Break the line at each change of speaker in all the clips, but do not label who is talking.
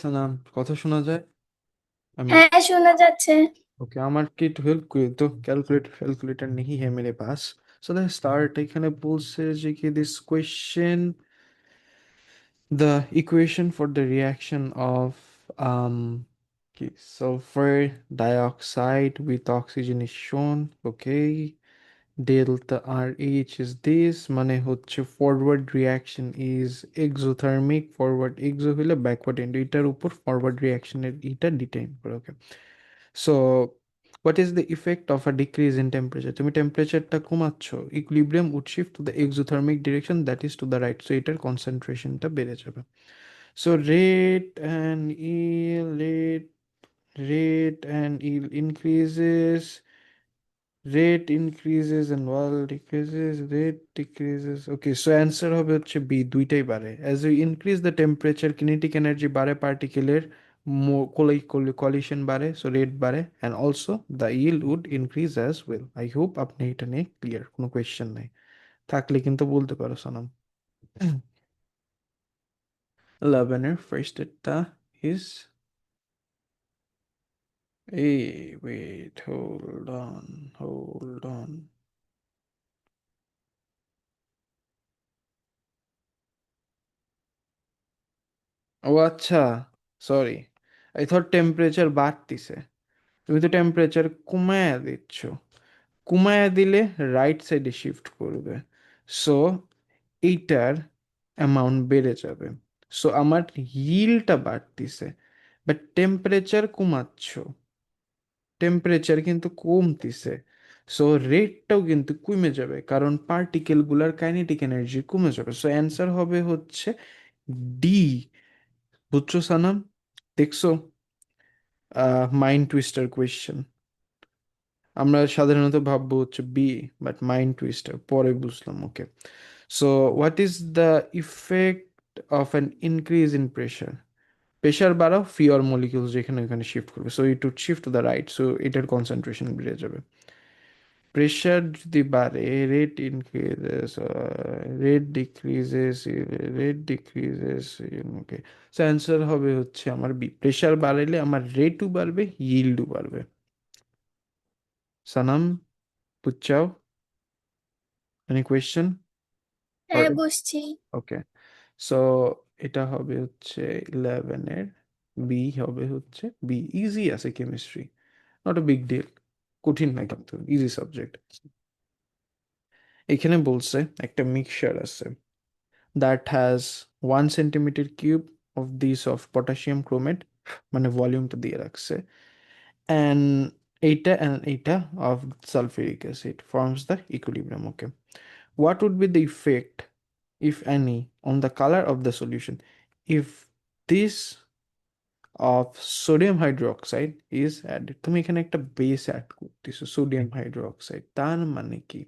সানাম, কথা শোনা যায়? আমি
হ্যাঁ, শোনা যাচ্ছে।
ওকে, আমার কি একটু হেল্প করি তো? ক্যালকুলেটর नहीं है मेरे पास। So let's start। এখানে বলছে যে কি this question, the equation for the reaction of sulfur dioxide with oxygen is shown. Okay, delta RH is this, মানে হচ্ছে forward reaction is exothermic, forward exo হলে backward end, এটার উপর forward reaction এর এটা ডিটাইন করে। Okay, so what is the effect of a decrease in temperature? তুমি টেম্পারেচারটা কমাচ্ছ, equilibrium would shift to the exothermic direction, that is to the right, so এটার কনসেন্ট্রেশনটা বেড়ে যাবে। So rate and yield increases, rate increases and wall decreases, rate decreases. Okay, so answer হবে হচ্ছে B, দুইটাই বাড়ে। as we increase the temperature kinetic energy বাড়ে, পার্টিকেলের collision বাড়ে, so rate বাড়ে, and also the yield would increase as well. I hope আপনি এটা নিয়ে ক্লিয়ার, কোনো কোয়েশ্চেন নাই, থাকলে কিন্তু বলতে পারো সনম। 11 এর ফার্স্ট এটা is wait, hold on. ও আচ্ছা, সরি, আই থট টেম্পারেচার বাড়তিছে। তুমি তো টেম্পারেচার কমায়া দিচ্ছ, কমায়া দিলে রাইট সাইডে শিফট করবে, সো এইটার অ্যামাউন্ট বেড়ে যাবে। সো আমার হিলটা বাড়তিছে, বাট টেম্পারেচার কমাচ্ছ, টেম্পারেচার কিন্তু কমতিছে, সো রেটটাও কিন্তু কমে যাবে, কারণ পার্টিকেলগুলার কাইনেটিক এনার্জি কমে যাবে। সো অ্যান্সার হবে হচ্ছে ডি। বুঝছো সানাম? দেখছো, মাইন্ড টুইস্টার কোয়েশ্চেন। আমরা সাধারণত ভাববো হচ্ছে বি, বাট মাইন্ড টুইস্টার পরে বুঝলাম। Okay, so what is the effect of an increase in pressure? Pressure বাড়াও, ফিওর মলিকিউলস যেখানে ওখানে শিফট করবে, so it would shift to the right, so এটার কনসেন্ট্রেশন বেড়ে যাবে। প্রেশার যদি বাড়ে, rate increases, rate decreases. Okay, so answer হবে হচ্ছে আমার বি, প্রেশার বাড়াইলে আমার রেটও বাড়বে, yield বাড়বে। Sanam, পুচ্চাও, any question?
হ্যাঁ, বুঝছি।
ওকে, সো এটা হবে হচ্ছে 11 এর বি, হবে হচ্ছে বি। ইজি আছে chemistry, not a big deal, কঠিন না কিন্তু, ইজি সাবজেক্ট। এখানে বলছে একটা মিক্সচার আছে that has 1 centimetre cube of this of potassium chromate, মানে ভলিউমটা দিয়ে রাখছে, and এইটা of sulfuric acid forms the equilibrium. Okay, what would be the effect, if any, on the color of the solution if this of sodium hydroxide is added? তুমি এখানে একটা base add করতেছো, sodium hydroxide, তার মানে কি?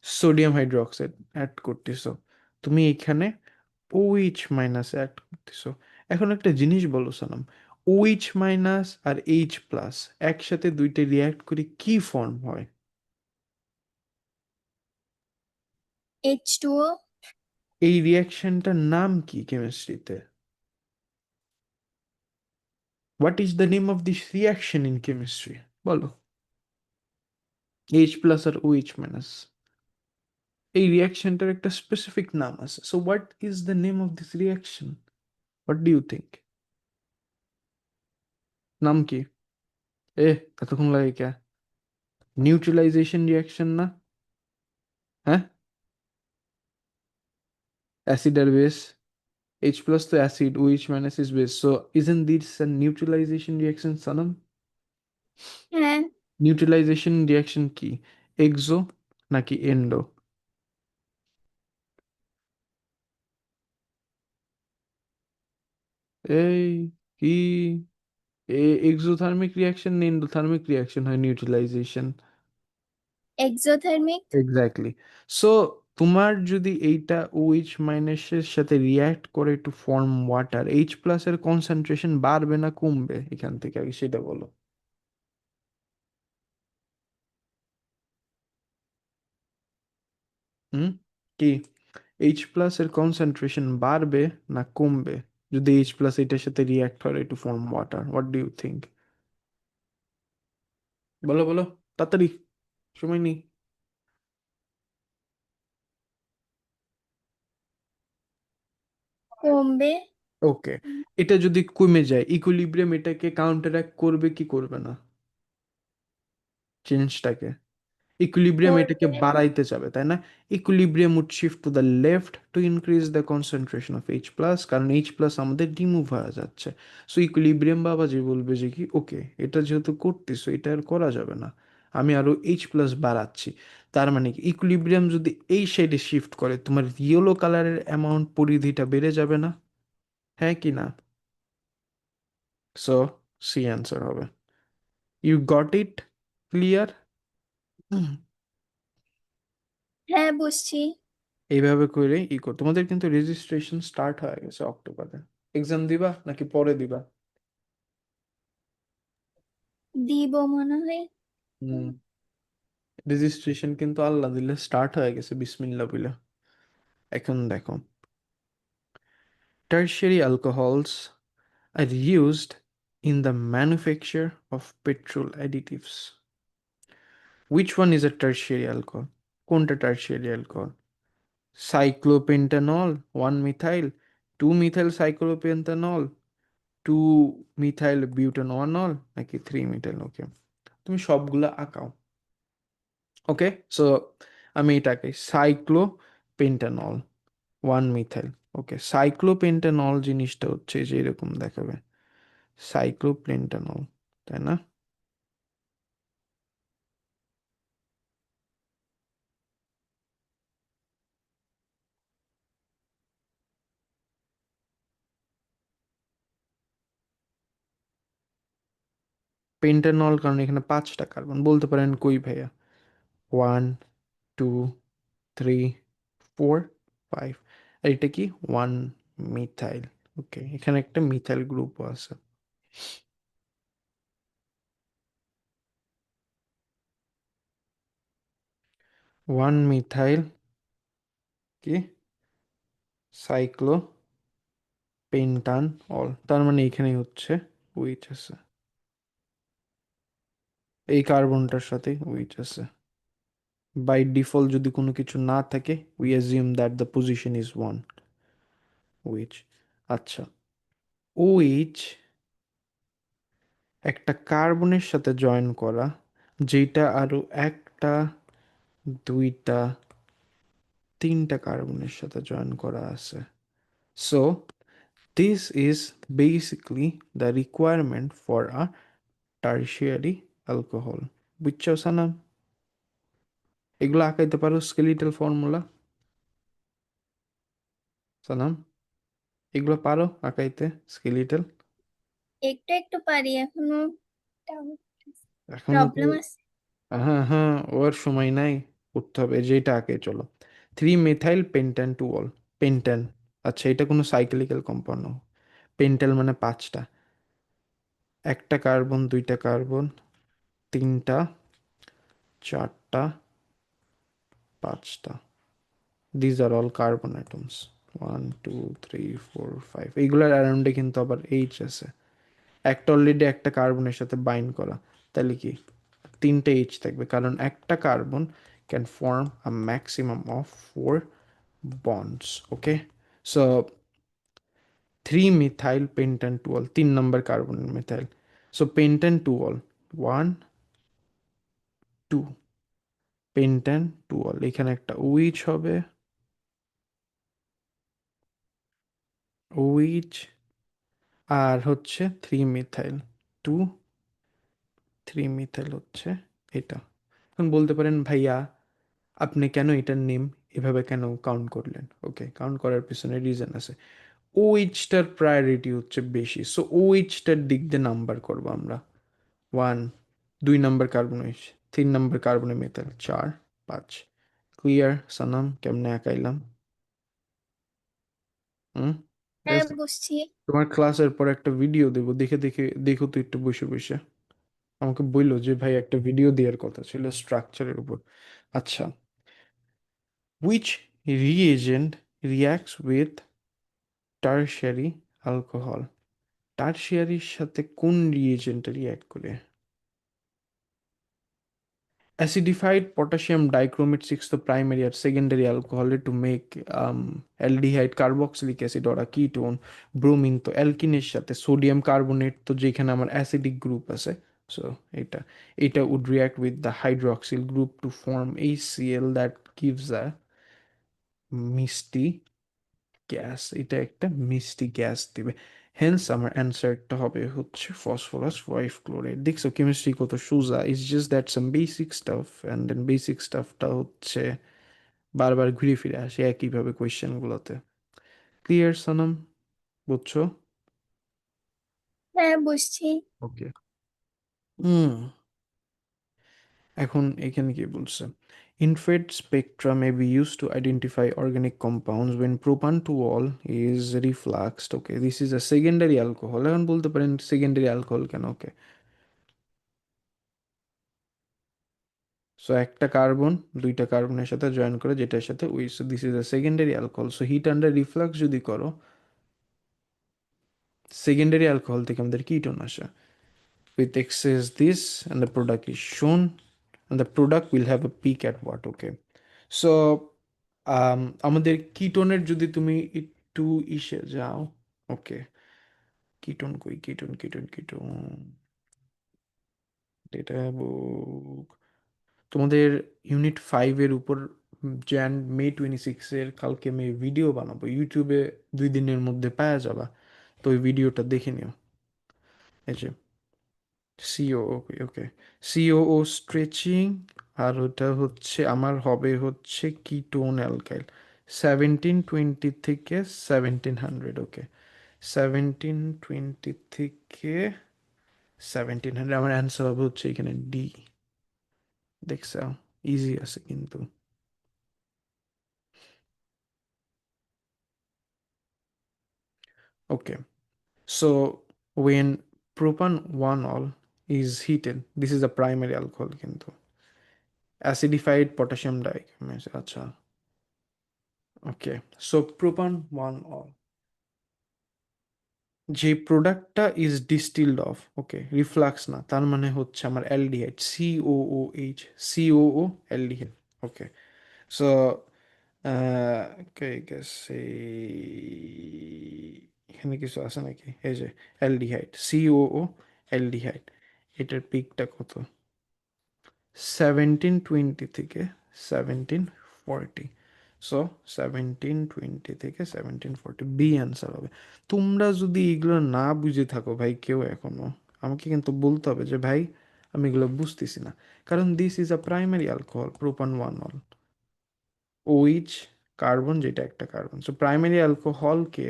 Sodium hydroxide add করতেছো, তুমি এখানে OH মাইনাস অ্যাড করতেছো। এখন একটা জিনিস বলো সালাম, OH মাইনাস আর H প্লাস একসাথে দুইটা রিয়াক্ট করে কি ফর্ম হয়?
H2O।
এই রিয়াকশনটার নাম কি কেমিস্ট্রিতে? What is the name of this reaction in chemistry? বলো। H প্লাস আর OH মাইনাস, এই রিয়াকশনটার একটা স্পেসিফিক নাম আছে, so what is the name of this reaction? What do you think? নাম কি? এ, এতক্ষণ লাগে কে? নিউট্রালাইজেশন রিয়াকশন না? হ্যাঁ, অ্যাসিড আর বেস, H plus তো acid, OH minus is base, so isn't this a neutralization reaction Sanam?
হ্যাঁ,
নিউট্রালাইজেশন রিয়াকশন কি, exo নাকি এন্ডো? এই কি, এক্সোথার্মিক রিয়াকশন না এন্ডোথার্মিক রিয়াকশন হয় নিউট্রালাইজেশন?
এক্সোথার্মিক।
এক্স্যাক্টলি। সো তোমার যদি এইটা OH মাইনাসের সাথে রিয়াক্ট করে to form water, H plus এর কনসেন্ট্রেশন বাড়বে না কমবে এখান থেকে, আগে সেটা বলো। হুম, কি, H প্লাস এর কনসেন্ট্রেশন বাড়বে না কমবে? যদি এইচ প্লাস এটার সাথে রিয়াক্ট করে to form water, what do you think? বলো বলো, তাড়াতাড়ি, সময় নেই।
কমবে।
ওকে, এটা যদি কমে যায়, ইকুইলিব্রিয়াম এটাকে কাউন্টারঅ্যাক্ট করবে কি করবে না, চেঞ্জটাকে? ইকুইলিব্রিয়াম এটাকে
করবে।
বাড়াইতে যাবে, তাই না? Equilibrium would shift to the left to increase the concentration of H plus, কারণ এইচ প্লাস আমাদের রিমুভ হয়ে যাচ্ছে। সো ইকুইলিব্রিয়াম বাবাজি বলবে যে কি, ওকে এটা যেহেতু করতেছো এটা আর করা যাবে না, আমি আরো এইচ প্লাস বাড়াচ্ছি। তার মানে কি, ইকুইলিব্রিয়াম যদি এই সাইডে শিফট করে, তোমার ইয়েলো কালারের অ্যামাউন্ট, পরিধিটা বেড়ে যাবে না? হ্যাঁ কি না? সো সি অ্যান্সার হবে। You got it? ক্লিয়ার?
হ্যাঁ, বুঝছি।
এইভাবে করে তোমাদের কিন্তু রেজিস্ট্রেশন স্টার্ট হয়ে গেছে অক্টোবরে। এক্সাম দিবা নাকি পরে দিবা?
দিব মনে হয়।
হুম, রেজিস্ট্রেশন কিন্তু আল্লাহ দিলে স্টার্ট হয়ে গেছে, বিসমিল্লাহ বলে। এখন দেখো, tertiary alcohols are used in the manufacture of petrol additives. Which one is a tertiary alcohol? কোনটা tertiary alcohol? Cyclopentanol, one methyl, two methyl cyclopentanol, two methyl butanol, নাকি থ্রি মিথাইল? ওকে, তুমি সবগুলা আঁকাও। ওকে, সো আমি এটাকে সাইক্লোপেন্টানল, one methyl. ওকে, সাইক্লোপেন্টানল জিনিসটা হচ্ছে যে এরকম দেখাবে, সাইক্লোপেন্টানল, তাই না? পেন্টানল, কারণ এখানে পাঁচটা কার্বন, বলতে পারেন কই ভাইয়া, one, two, three, four, five. আর এটা কি, ওয়ান মিথাইল। ওকে, এখানে একটা মিথাইল গ্রুপও আছে। ওয়ান মিথাইল কি, সাইক্লো পেন্টান অল, তার মানে এখানেই হচ্ছে উইচ আছে, এই কার্বনটার সাথে উইচ আছে। বাই ডিফল্ট যদি কোনো কিছু না থাকে, we assume that the position is one, which. আচ্ছা, ওইচ একটা কার্বনের সাথে জয়েন করা, যেটা আরো একটা, দুইটা, তিনটা কার্বনের সাথে জয়েন করা আছে। So this is basically the requirement for a tertiary alcohol. বুঝছো সানাম? এগুলো আঁকাইতে পারো স্কেলিটাল ফর্মুলা? সানাম, এগুলো পারো আঁকাইতে স্কেলিটাল?
একটু একটু পারি, এখনো
এখনো তো,
প্রবলেম আছে।
হ্যাঁ হ্যাঁ, ওর সময় নাই, উঠতে হবে যেটা আঁকে, চলো। Three methyl pentan two ol, pentan. আচ্ছা, এটা কোনো সাইকেলিক্যাল কম্পাউন্ড? পেন্টাল মানে পাঁচটা, একটা কার্বন, দুইটা কার্বন, তিনটা, চারটা, পাঁচটা। These are all carbon atoms, one, two, three, four, five. এইগুলোর অ্যারাউন্ডে কিন্তু আবার এইচ আছে, একটা অলরেডি একটা কার্বনের সাথে বাইন্ড করা, তাহলে কি তিনটে এইচ থাকবে, কারণ একটা carbon can form a maximum of four bonds. Okay, so three methyl pentan two ol, তিন নম্বর কার্বনের মিথাইল। So pentan two ol, one, two, pentan two ol, এখানে একটা ওইচ হবে, ওইচ, আর হচ্ছে three methyl, two, three methyl হচ্ছে এটা। এখন বলতে পারেন ভাইয়া, আপনি কেন এটার নেম এভাবে কেন কাউন্ট করলেন? ওকে, কাউন্ট করার পিছনে রিজন আছে। ও এইচটার প্রায়োরিটি হচ্ছে বেশি, সো ও এইচটার দিক দিয়ে নাম্বার করবো আমরা। ওয়ান, দুই নম্বর কার্বন, তিন নম্বর কার্বনে মেথাল, চার, পাঁচ। ক্লিয়ার সানাম, কেমনে আঁকাইলাম? হুম,
হ্যাঁ,
Yes?
বুঝছি।
তোমার ক্লাসের পর একটা ভিডিও দেবো, দেখে দেখে দেখো তো একটু বসে বসে। আমাকে বললো যে ভাই একটা ভিডিও দেওয়ার কথা ছিল স্ট্রাকচারের উপর। আচ্ছা, which reagent reacts with tertiary alcohol টারশিয়ারির সাথে কোন রিয়েজেন্টটা রিঅ্যাক্ট করে? Acidified potassium dichromate 6 the primary or secondary alcohol to make aldehyde carboxylic acid or a ketone bromine তো অ্যালকিনের সাথে সোডিয়াম কার্বনেট তো যেখানে আমার অ্যাসিডিক গ্রুপ আছে সো এটা এটা would react with the hydroxyl group to form HCl that gives a মিষ্টি gas, এটা একটা মিষ্টি গ্যাস দিবে। হেন্স আমার অ্যান্সারটা হবে হচ্ছে ফসফরাস ফাইভ ক্লোরাইড। দেখছো কেমিস্ট্রি কত সোজা, it's just that some basic stuff and then basic স্টাফটা হচ্ছে বারবার ঘুরে ফিরে আসে একইভাবে কোয়েশ্চেনগুলোতে। ক্লিয়ার সানাম? বুঝছো?
হ্যাঁ, বুঝছি।
ওকে। হুম। এখন এখানে কি বলছে, infrared spectra may be used to identify organic compounds when propan-to-ol is refluxed. Okay, this is a secondary alcohol। এখন বলতে পারেন secondary alcohol কেন? ওকে, সো একটা কার্বন দুইটা কার্বনের সাথে জয়েন করে যেটার সাথে ওই, so this is a secondary alcohol. So heat under reflux যদি করো সেকেন্ডারি অ্যালকোহল থেকে আমাদের কিটোন আসে with excess this and the product is shown and the product will have a peak at what? Okay, so আমাদের কিটোনের যদি তুমি একটু ইসে যাও, ওকে, কিটোন কই, কিটোন ডেটা বুক তোমাদের ইউনিট 5-এর উপর মে 26-এর কালকে আমি ভিডিও বানাবো ইউটিউবে, 2 দিনের মধ্যে পাওয়া যাবা, তো ওই ভিডিওটা দেখে নিও। এই যে সিও, ওকে ওকে, সিওও স্ট্রেচিং, আর ওটা হচ্ছে আমার হবে হচ্ছে কিটোন অ্যালকাইল 1720 থেকে 1700। ওকে, 1720 থেকে 1700 আমার অ্যান্সার হবে হচ্ছে এখানে ডি। দেখছো, ইজি আছে কিন্তু। ওকে, so when propan 1-ol is heated, this is a primary alcohol কিন্তু acidified potassium dichromate আচ্ছা। ওকে, সো প্রোপান 1-ol যে প্রোডাক্টটা is distilled of, okay, reflux না, তার মানে হচ্ছে আমার অ্যালডিহাইড সিওওএইচ, সিওও অ্যালডিহাইড। ওকে, সো কে গেছে এখানে কিছু আছে নাকি? এই যে অ্যালডিহাইড সিওও অ্যালডিহাইড, এটার পিকটা কত? 1720 থেকে 1740। সো 1720 থেকে 1740 বি অ্যান্সার হবে। তোমরা যদি এগুলো না বুঝে থাকো ভাই কেউ এখনো, আমাকে কিন্তু বলতে হবে যে ভাই আমি এগুলো বুঝতেছি না, কারণ this is a primary alcohol propan 1-ol, OH carbon যেটা একটা কার্বন, সো প্রাইমারি অ্যালকোহলকে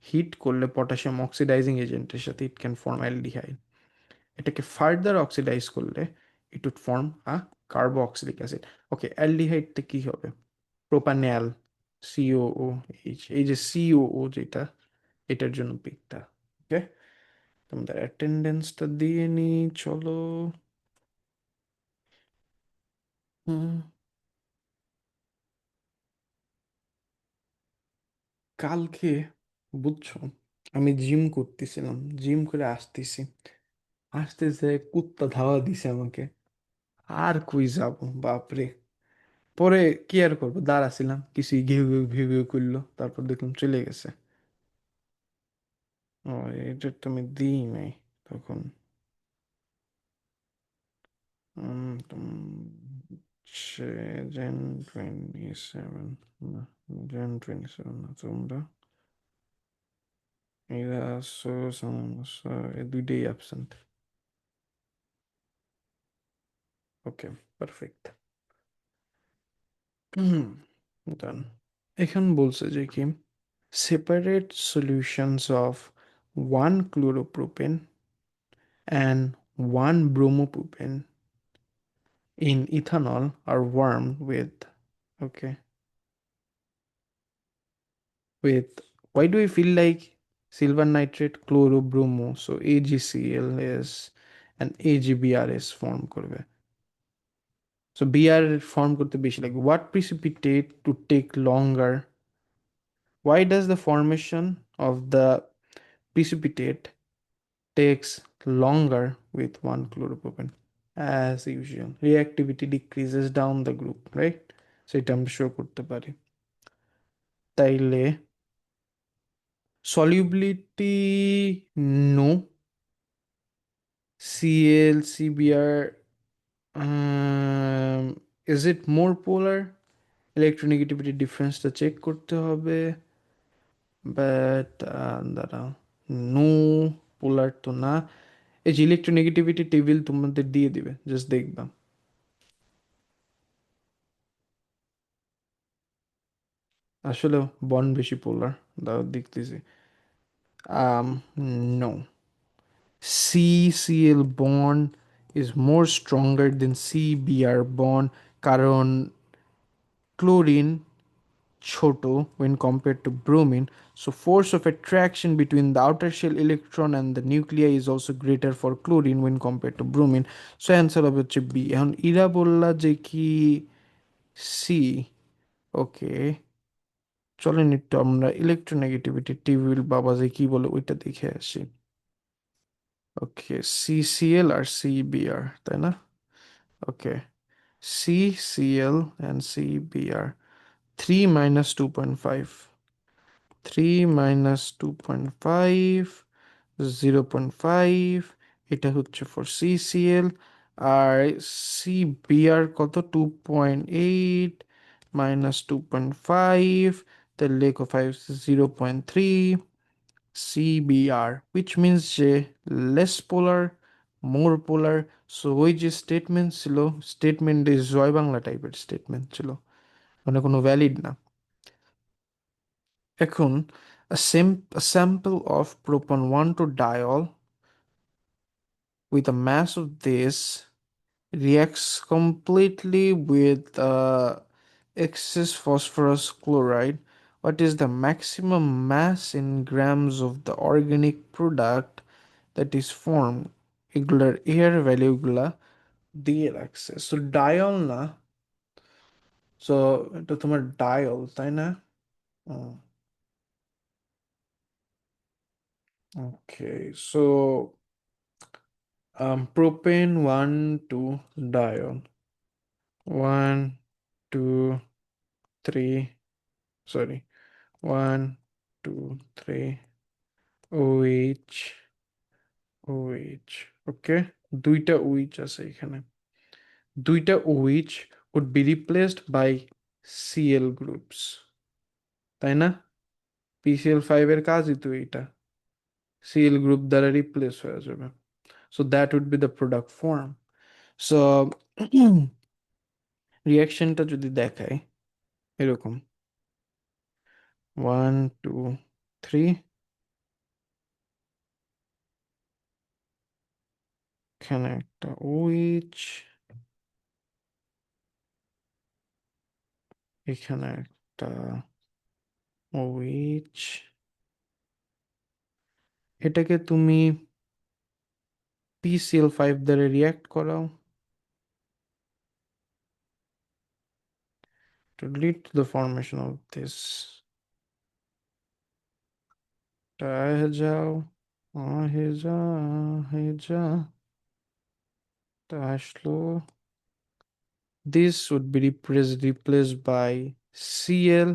হিট করলে পটাশিয়াম অক্সিডাইজিং এজেন্টের সাথে ইট ক্যান ফর্ম অ্যালডিহাইড, এটাকে ফার্দার অক্সিডাইজ করলে it would form a carboxylic acid. Okay, অ্যালডিহাইডটা কি হবে? প্রোপানল, সিওও এইচ, এই যে সিওও যেটা, এটার জন্য পিকটা। ওকে, তোমাদের অ্যাটেন্ডেন্সটা দিয়ে নি, চলো। হুম, কালকে বুঝছো আমি জিম করতেছিলাম, জিম করে আসতেছি, আসতেছে কুত্তা ধাওয়া দিছে আমাকে, আর কই যাব বাপরে। পরে কি আর করবো, দাঁড়াছিলাম, কিছু ঘেউ ঘেউ ঘেউ ঘেউ করলো, তারপর দেখলাম চলে গেছে। ও, এটা তো আমি দিই নাই তখন। জেন 27 না, জেন 27 না, তোমরা এরা আসছো সমস্যা, এই দুইটাই অ্যাবসেন্ট। ওকে, পারফেক্ট, ডান। এখন বলছে যে কি, separate solutions of 1 chloropropane and 1 bromopropane in ethanol are warmed with, okay, with, why do I feel like silver nitrate chlorobromo, so AgCl is and AgBrS form করবে, so Br form করতে বেশি লাগবে, what precipitate to take longer, why does the formation of the precipitate takes longer with one chloropropane as usual. Reactivity decreases down the group, right? সেটা আমরা show করতে পারি। তাইলে solubility no, Cl, CBr, is it more polar? Electronegativity ডিফারেন্সটা check করতে হবে, but দাঁড়াও, no, পোলার তো না। এই যে ইলেকট্রোনেগেটিভিটি টেবিল তোমাদের দিয়ে দিবে, জাস্ট দেখবা। আসলে বন্ড বেশি পোলার, দাও দেখতেছি। নো, CCl bond is more stronger than CBr bond কারণ ক্লোরিন ছোট when compared to bromine. So force of attraction between the outer shell electron and the nuclei is also greater for chlorine when compared to bromine. So answer হবে হচ্ছে B. এখন ইরা বললা যে কি C. ওকে, চলেন একটু আমরা ইলেকট্রোনেগেটিভিটি টেবিল বাবা যে কি বলে ওইটা দেখে আসি। ওকে, সিসিএল আর সিবিআর, তাই না? ওকে, CCl and CBr, 3 minus 2.5, 3 minus 2.5, 0.5, এটা হচ্ছে ফর CCl। আর CBr কত, 2.8 minus 2.5, the lake of 5 is 0.3, CBR, which means যে less polar, more polar. So ওই যে স্টেটমেন্ট ছিল, স্টেটমেন্ট ইজ জয় বাংলা টাইপের স্টেটমেন্ট ছিল, মানে কোনো ভ্যালিড না। এখন a sample of propan 1 to diol with a mass of this reacts completely with excess phosphorus chloride. What is the maximum mass in grams of the organic product that is formed? এগুলার air ভ্যালুগুলা দিয়ে রাখছে। So dial না, so এটা তোমার dial, তাই না? ওকে, so propane 1 to diol, 1 2 3, sorry, 1 2 3 OH, OH, ওকে, দুইটা OH আছে এখানে, দুইটা OH would be replaced by Cl groups, তাই না? PCl5 এর কাজই তো এইটা, Cl গ্রুপ দ্বারা রিপ্লেস হয়ে যাবে। So that would be the product form. So রিয়াকশনটা যদি দেখায় এরকম, 1 2 3, এখানে একটা OH, এখানে একটা OH, এটাকে তুমি PCl5 দ্বারা রিয়াক্ট করাও to lead to the formation of this, হয়ে যাও, হয়ে যা, হয়ে যা, তা আসলো। This would be replaced by Cl,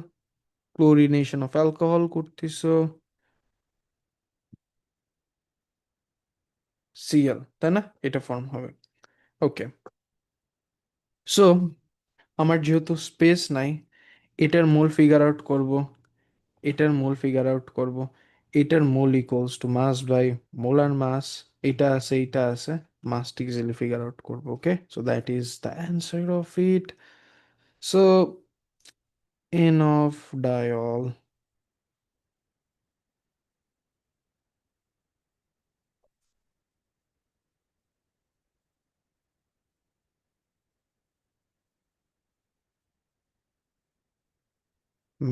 chlorination of alcohol করতেছো, Cl, তাই না? এটা ফর্ম হবে। ওকে, সো আমার যেহেতু স্পেস নাই, এটার মোল ফিগার আউট করব, এটার মোল ফিগার আউট করব, এটার mole equals to mass by molar mass, এটা আছে এটা আছে, মাসটি ইজিলি ফিগার আউট করব। Okay, so that is the answer of it. So N of diol,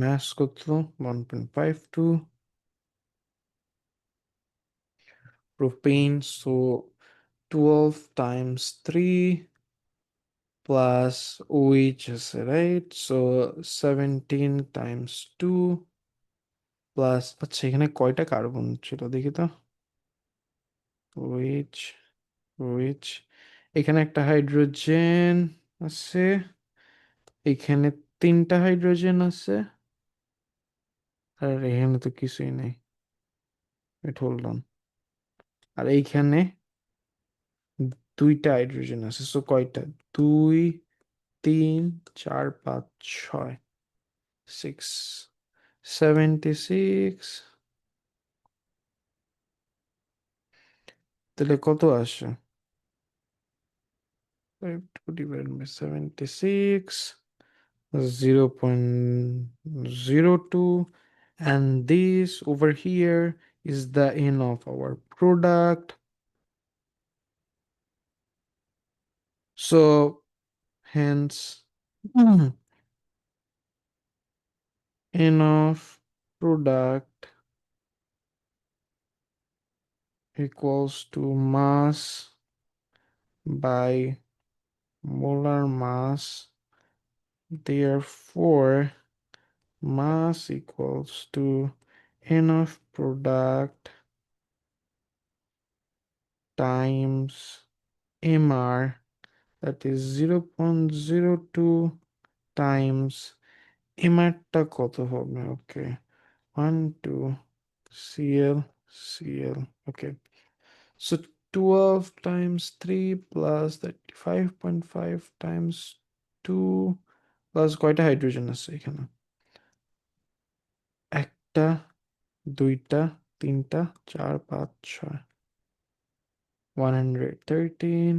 mass কত, 1.52, propane, so 12 times 3 plus OH আছে, right? So 17 times 2 প্লাস, আচ্ছা এখানে কয়টা কার্বন ছিল দেখি তো। ওইচ, ওইচ, এখানে একটা হাইড্রোজেন আছে, এখানে তিনটা হাইড্রোজেন আছে, আর এখানে তো কিছুই নেই। Wait hold on. আর এইখানে দুইটা হাইড্রোজেন আছে, সো কয়টা? দুই, তিন, চার, পাঁচ, ছয়, 76, তাহলে কত আসে? 76, 0.02, and this over here is the N of our product. So hence N of product equals to mass by molar mass. Therefore, mass equals to N of product times MR, that is 0.02 times MR টা কত হবে? ওকে, 1 2 Cl Cl, okay, so 12 times 3 plus 35.5 times 2 plus কয়টা hydrogen আছে এখানে? একটা, দুইটা, তিনটা, চার, পাঁচ, ছয়, 113,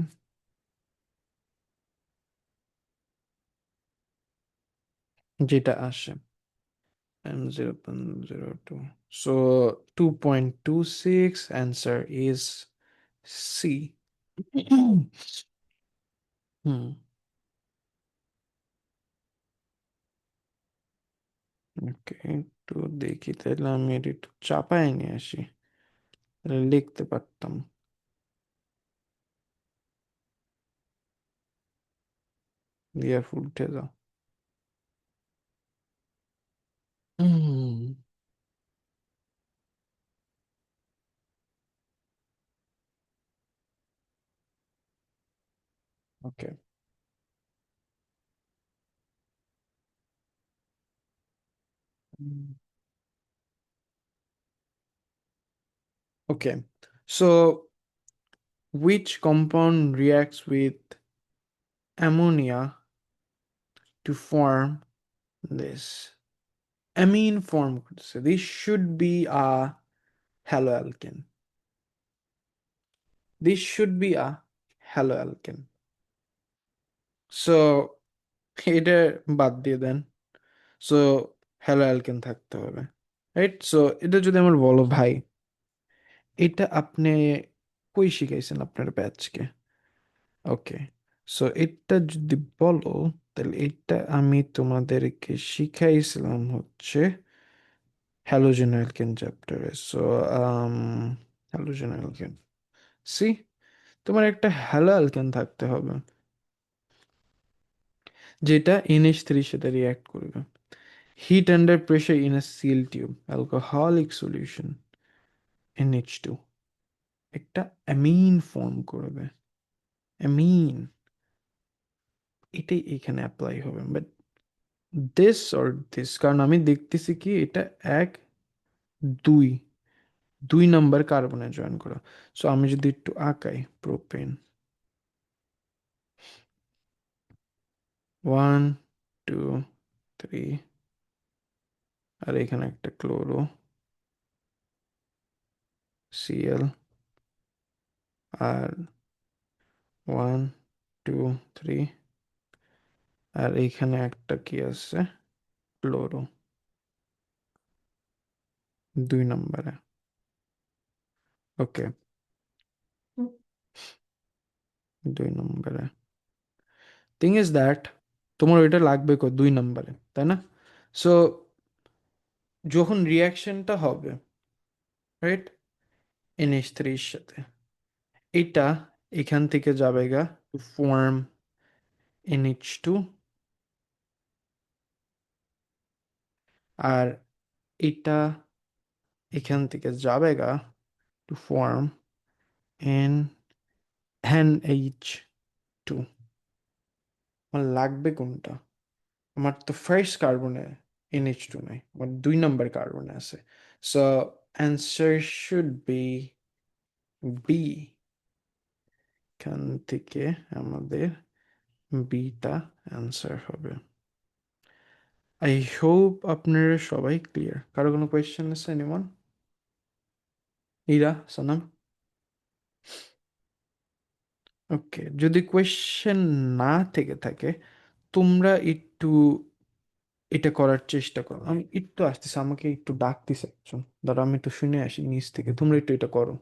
যেটা আসে and 0.02, so 2.26, answer is C. হুম, ওকে, একটু দেখি তাহলে আমি এটা একটু চাপায় নিয়ে আসি, তাহলে লিখতে পারতাম। দিয়া ফুল উঠে যাও। হুম, ওকে, okay, so which compound reacts with ammonia to form this? Amine form করতেছে, this should be a haloalkane, this should be a haloalkane, so এটা বাদ দিয়ে দেন, সো হ্যালোঅ্যালকেন থাকতে হবে, রাইট? সো এটা যদি আমার বলো ভাই, এটা আপনি কই শিখাইছেন আপনার ব্যাচকে? ওকে, সো এটা যদি বলো, তাহলে এটা আমি তোমাদেরকে শিখাইছিলাম হচ্ছে হ্যালোজেন অ্যালকেন চ্যাপ্টারে। সো হ্যালোজেন অ্যালকেন, সি, তোমার একটা হ্যালো অ্যালকেন থাকতে হবে যেটা NH3 সাথে রিঅ্যাক্ট করবে। Heat under pressure in a seal tube, alcoholic solution, NH2 একটা অ্যামিন ফর্ম করবে, অ্যামিন, এটাই এখানে অ্যাপ্লাই হবে, বাট দিস অর দিস, কারণ আমি দেখতেছি কি এটা এক, দুই, দুই নাম্বার কার্বনে জয়েন করা। সো আমি যদি একটু আঁকাই, প্রোপেন 1 2 3, আর এখানে একটা ক্লোরো, Cl, আর 1 2 3, আর এইখানে একটা কি আছে, ক্লোরো, 2 নম্বরে। ওকে, 2 নম্বরে, থিং ইজ দ্যাট তোমার ওইটা লাগবে 2 নম্বরে, তাই না? সো যখন রিয়াকশনটা হবে, রাইট, NH3 সাথে, এটা এখান থেকে যাবে গা টু ফর্ম NH2, আর এটা এখান থেকে যাবে গা টু ফর্ম এন NH2। আমার লাগবে কোনটা? আমার তো ফার্স্ট কার্বনে NH2 নাই, আমার 2 নম্বর কার্বনে আছে। So answer should be B. এখান থেকে আমাদের বিটা অ্যান্সার হবে। আই হোপ আপনারা সবাই ক্লিয়ার। কারো কোনো কোয়েশ্চেন আছে এনিওয়ান? ইরা, সনাম? ওকে, যদি কোয়েশ্চেন না থেকে থাকে তোমরা একটু এটা করার চেষ্টা করো। আমি একটু আসতেছি, আমাকে একটু ডাকতেছে একজন, দাঁড়া আমি একটু শুনে আসি নিচ থেকে, তোমরা একটু এটা করো।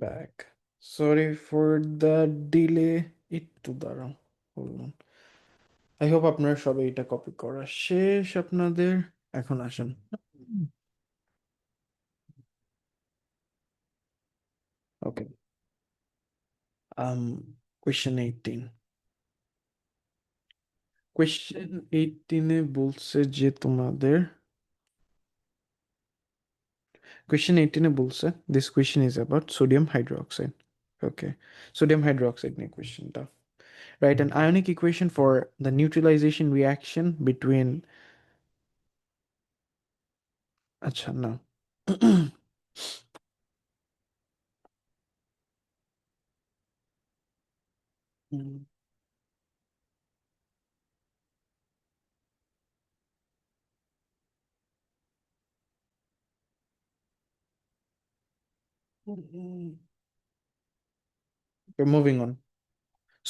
back. Sorry for the delay. একটু দাঁড়াও, hold on. আই হোপ আপনারা সবাই এটা কপি করা শেষ আপনাদের। এখন আসেন। ওকে, কোয়েশ্চেন 18। কোয়েশ্চেন 18-এ বলছে যে তোমাদের, কোয়েশ্চেন 18-এ বলছে this question is about sodium hydroxide. Okay, sodium hydroxide নিয়ে কোয়েশ্চেনটা। Write an ionic equation for the neutralization reaction between, আচ্ছা না, we're moving on.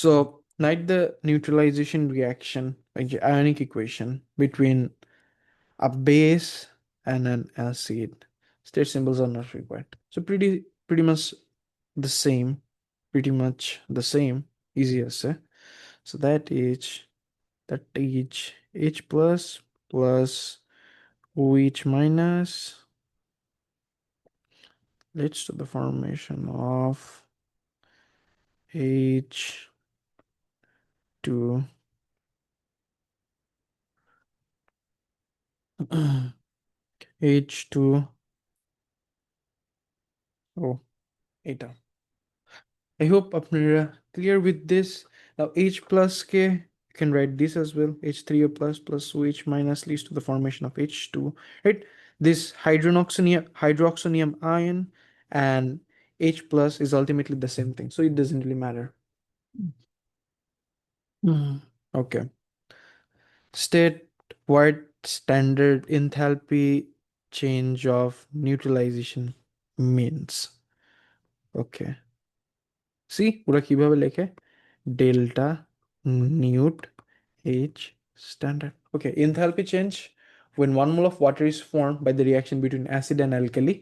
So, write the neutralization reaction, like the ionic equation between a base and an acid. State symbols are not required. So pretty much the same, pretty much the same. Easy as say. So that is H plus OH minus leads to the formation of H2 H2O, এটা। I hope apnara clear with this. Now H plus K, you can write this as well. H3O plus OH minus leads to the formation of H2, right? This hydroxonium ion and H plus is ultimately the same thing, so it doesn't really matter. Okay. State what standard enthalpy change of neutralization means. Okay. See, ওরা কিভাবে লেখে? Delta newt H standard. Okay, enthalpy change when 1 mole of water is formed by the reaction between acid and alkali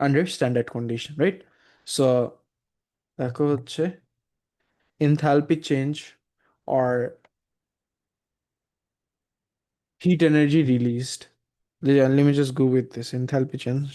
under standard condition, right? So দেখো হচ্ছে enthalpy change or heat energy released. Let me just go with this enthalpy change.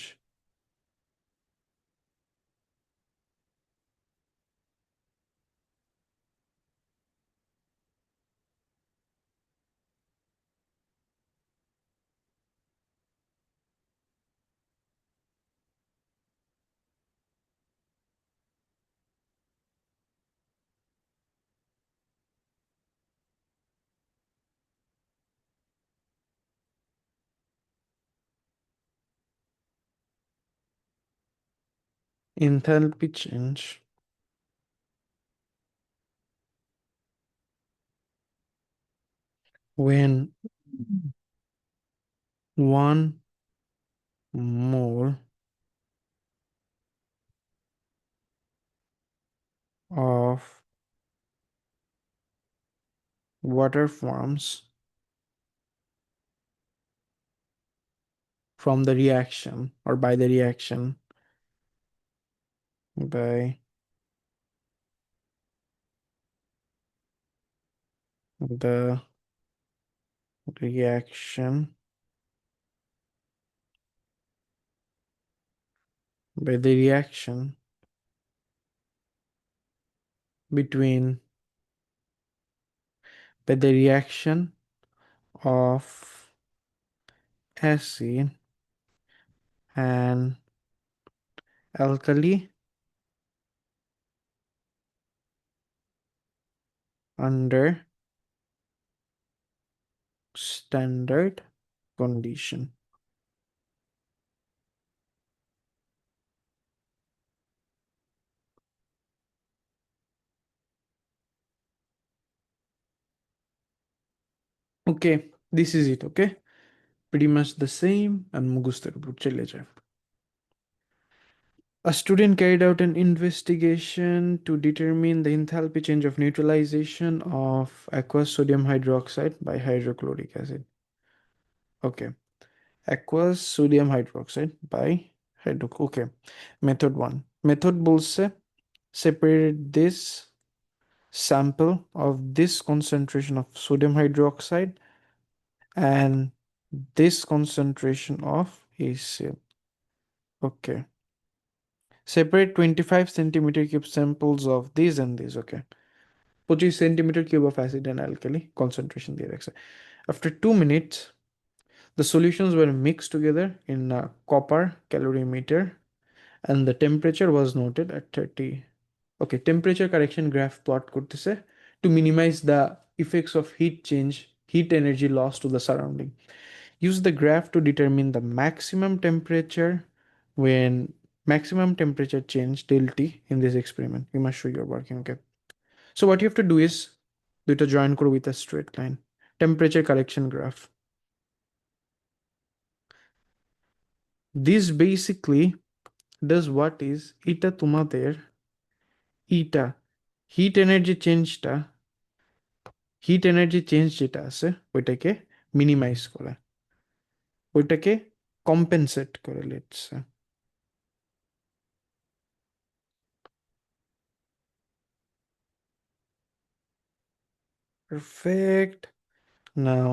Enthalpy change when 1 mole of water forms from the reaction or by the reaction by the reaction by the reaction between by the reaction of acid and alkali under standard condition. Okay, this is it. Okay, pretty much the same and মুখস্থের উপর চলে যায়। A student carried out an investigation to determine the enthalpy change of neutralization of aqueous sodium hydroxide by hydrochloric acid. Okay, aqueous sodium hydroxide by hydro. Okay, method 1. Method বলছে separate this sample of this concentration of sodium hydroxide and this concentration of HCl. Okay. Separate 25 centimeter cube samples of these and these. Okay. 25 centimeter cube of acid and alkali concentration দিয়ে রাখছে. After 2 minutes, the solutions were mixed together in a copper calorimeter and the temperature was noted at 30. Okay, temperature correction graph plot করতেছে to minimize the effects of heat change, heat energy loss to the surrounding. Use the graph to determine the maximum temperature when maximum temperature change del T in this experiment. You must show you're working. Okay. So what you have to do is দুইটা join করো with a straight line. Temperature correction graph. This basically does what is এটা তোমাদের এটা hit energy change যেটা আছে ওইটাকে minimise করে ওইটাকে কম্পেনসেট করে লেটস পারফেক্ট নাও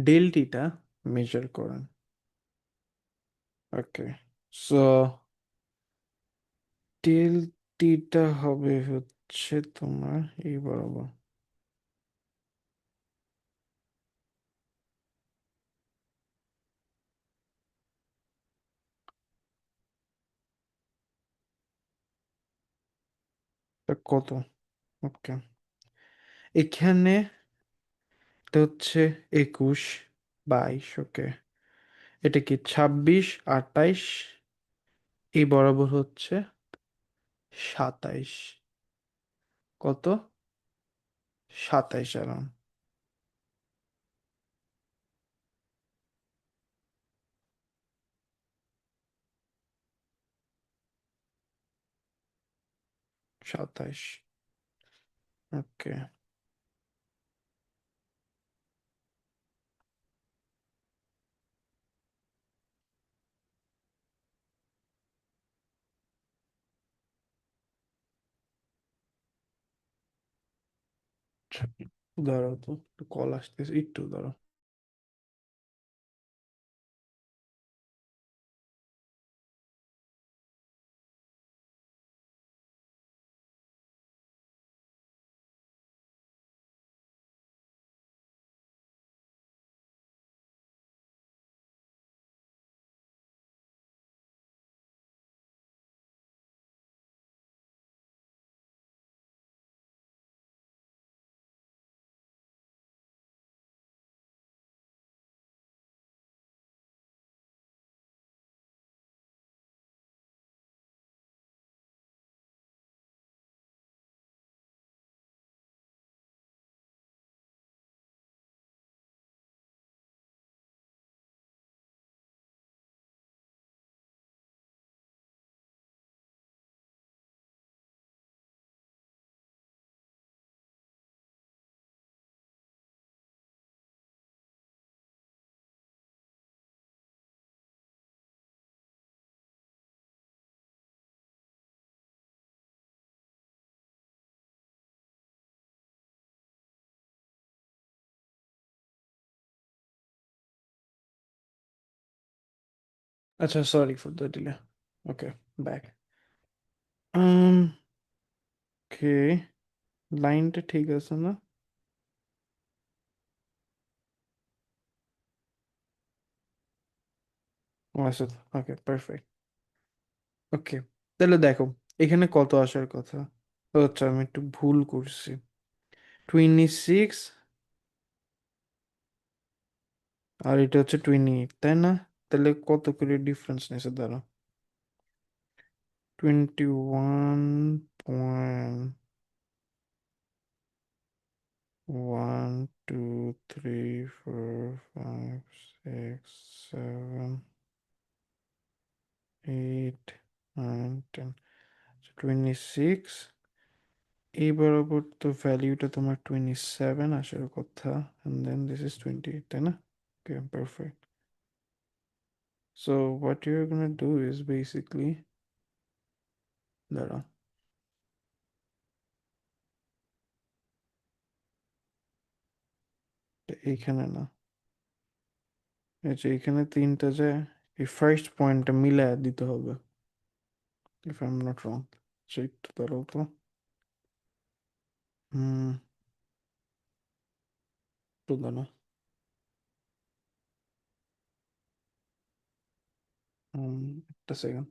ডেলটিটা মেজার করেন ওকে সো ডেলটিটা হবে হচ্ছে তোমার এই বরাবর তা কত ওকে এখানে এটা হচ্ছে 21 22 ওকে এটা কি 26 28 এই বরাবর হচ্ছে 27 কত 27 অ্যারাউন্ড 27 ওকে দাঁড়াও তো একটু কল আসতেছে একটু দাঁড়াও আচ্ছা sorry for the delay okay back um ওকে লাইনটা ঠিক আছে না ও আচ্ছা ওকে পারফেক্ট ওকে তাহলে দেখো এখানে কত আসার কথা ও আচ্ছা আমি একটু ভুল করছি 26 আর এটা হচ্ছে 28 তাই না তাহলে কত করে ডিফারেন্স নিয়েছে দাঁড়া 21 2 3 4 5 6 7 8 9 10 26 এই বরাবর তো ভ্যালিউটা তোমার 27 আসার কথা and then this is 28 তাই না Okay, perfect. So what you're gonna do is basically, দাঁড়া, এইখানে না, এই যে এখানে তিনটা যে, এই ফার্স্ট পয়েন্টটা মিলায় দিতে হবে, if I am not wrong. আচ্ছা একটু দাঁড়াও তো। হুম, একটু দাঁড়া। হুম, একটা সেকেন্ড।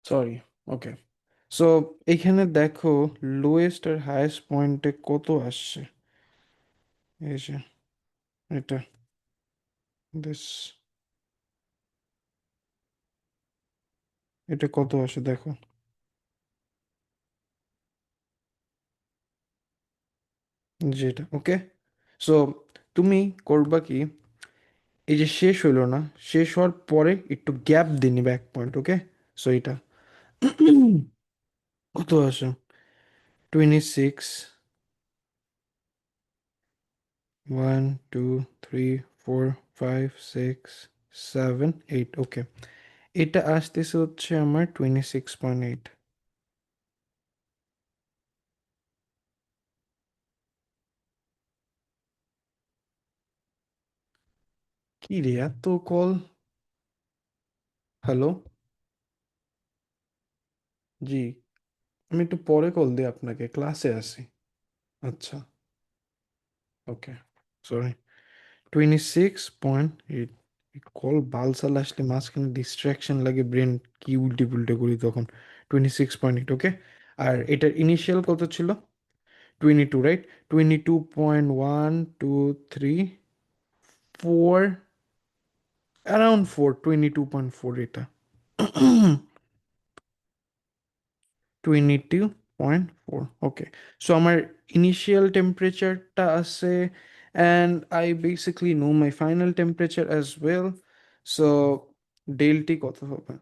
সরি। ওকে, সো এখানে দেখো লোয়েস্ট আর হাইয়েস্ট পয়েন্টে কত আসছে। এই যে এটা, দিস, এটা কত আসে দেখো, যেটা ওকে। সো তুমি করবা কি, এই যে শেষ হইলো না, শেষ হওয়ার পরে একটু গ্যাপ দিয়ে নিবে এক পয়েন্ট, ওকে। সো এটা কত আসে, 26, 1 2 3 4 5 6 7 8, ওকে। এটা আসতেছে হচ্ছে আমার 26.8। কি রে এত কল। হ্যালো। জি, আমি একটু পরে কল দিই আপনাকে, ক্লাসে আছি। আচ্ছা, ওকে, সরি। 26.8। কল বালসাল আসলে মাঝখানে ডিস্ট্রাকশন লাগে, ব্রেন কি উল্টে পুল্টে করি তখন। 26.8, ওকে। আর এটার ইনিশিয়াল কত ছিল? 22, রাইট? 22.1 2 3 4, অ্যারাউন্ড 4, 22.4 এটা। 22.4, ওকে। সো আমার ইনিশিয়াল টেম্পারেচারটা আছে, and I basically know my final temperature as well. So del T কত হবে?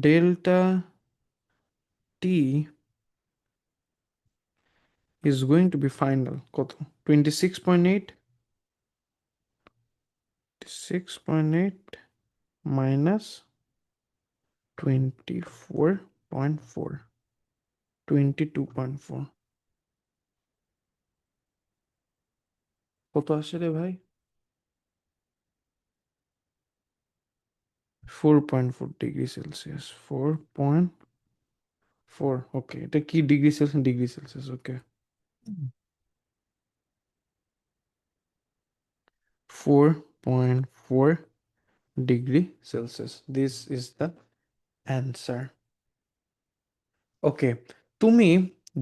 Delta T is going to be final কত? 26.8, 6.8 মাইনাস 24.4, 22.4, কত আসে রে ভাই? 4.4 ডিগ্রি সেলসিয়াস, 4.4, ওকে। এটা কি degree Celsius? Degree Celsius, okay. 4.4 degree Celsius, this is the answer. Okay, তুমি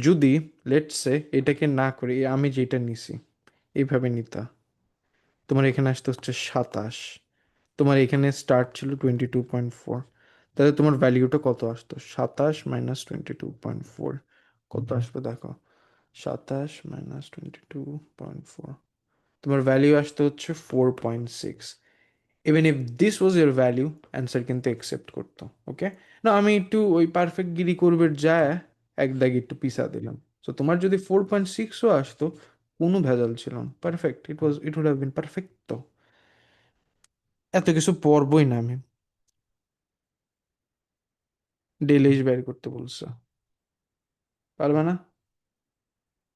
যদি লেটস সে এটাকে না করে আমি যেটা নিছি এইভাবে নিতা, তোমার এখানে আসতে হচ্ছে 27, তোমার এখানে স্টার্ট ছিল 22.4, তাহলে তোমার ভ্যালিউটা কত আসতো? 27 - 22.4, কত আসবে দেখো। 27 - 22.4, তোমার ভ্যালিউ আসতে হচ্ছে 4.6। Even if this was year value, answer কিন্তু একসেপ্ট করতো, ওকে। না আমি একটু ওই পারফেক্ট গিরি করবে যায় এক দাগ একটু পিছা দিলাম। সো তোমার যদি 4.6ও আসতো, কোনো ভেজাল ছিল না, perfect, it would have been perfect. তো এত কিছু পড়বই না আমি। ডেল এইচ বের করতে বলছো, পারবে না?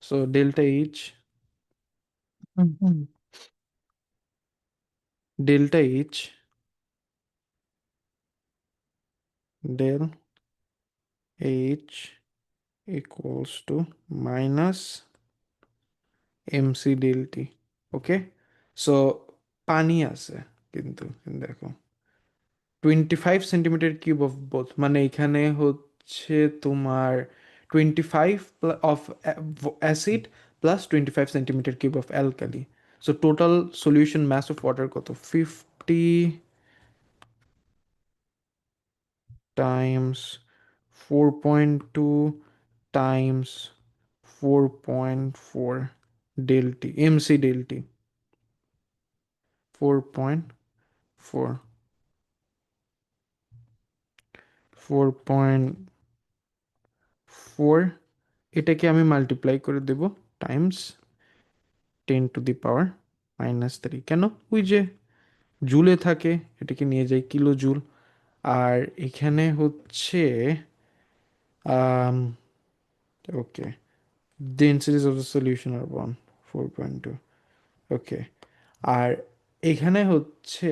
So delta H, delta H del H equals to minus mc del t. Okay, so পানি আছে কিন্তু দেখো 25 সেন্টিমিটার কিউব অফ বোথ, মানে এখানে হচ্ছে তোমার 25 of acid plus 25 centimetre cube of alkali. So total solution mass of water কত? 50 times 4.2 times 4.4 del T, MC del T, 4.4, 4.4, এটাকে আমি মাল্টিপ্লাই করে দেব টাইমস 10⁻³ কেন? ওই যে জুলে থাকে, এটাকে নিয়ে যাই কিলো জুল। আর এখানে হচ্ছে ওকে, ডেন্সিটিস অফ দ্য সলিউশন আর 4.2। ওকে, আর এখানে হচ্ছে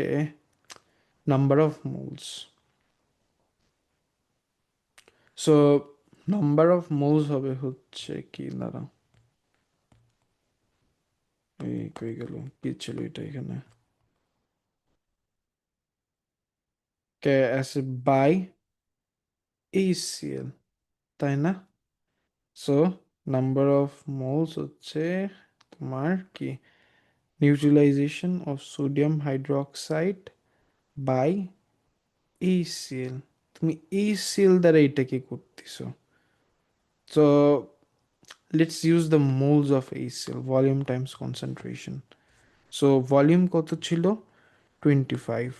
number of moles. So number of moles হবে হচ্ছে কি, দাঁড়া, এই কই গেল, কি ছিল এটা এখানে, কে অ্যাসিড বাই এইচসিএল, তাই না? সো নাম্বার অফ মোলস হচ্ছে তোমার কি, neutralisation of sodium hydroxide by HCl. তুমি এইচসিএল দ্বারা এটাকে করতেছো। So let's use the moles of HCl, volume times concentration. So volume কত ছিল? 25।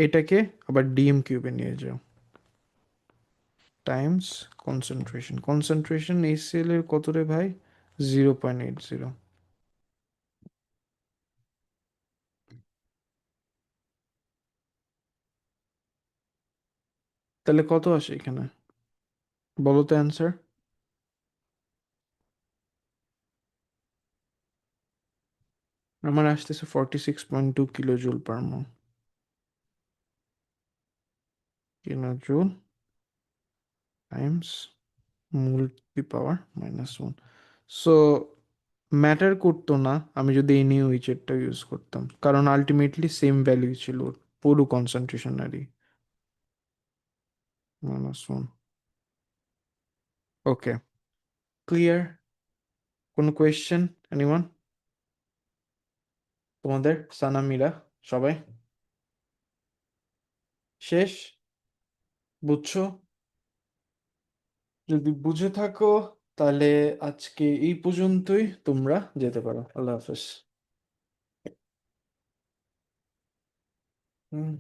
এটাকে আবার ডিএম কিউবে নিয়ে যাও, টাইমস কনসেন্ট্রেশন। কনসেন্ট্রেশন এইচসিএল এর কত রে ভাই? 0.80। তাহলে কত আসে এখানে, বলো তো অ্যান্সার। আমার আসতেছে 46.2 কিলো জুল পার মোল। কিলো জুল টাইমস মোল টু পাওয়ার -1। সো ম্যাটার করতো না আমি যদি এই নিউ উইচেরটা ইউজ করতাম, কারণ আলটিমেটলি সেম ভ্যালু ছিল ওর, পুরো কনসেন্ট্রেশনারই, -1। ওকে, ক্লিয়ার? কোনো কোয়েশ্চেন এনিওয়ান? তোমাদের সানামিরা সবাই শেষ? বুঝছো? যদি বুঝে থাকো তাহলে আজকে এই পর্যন্তই, তোমরা যেতে পারো। আল্লাহ হাফেজ। হুম।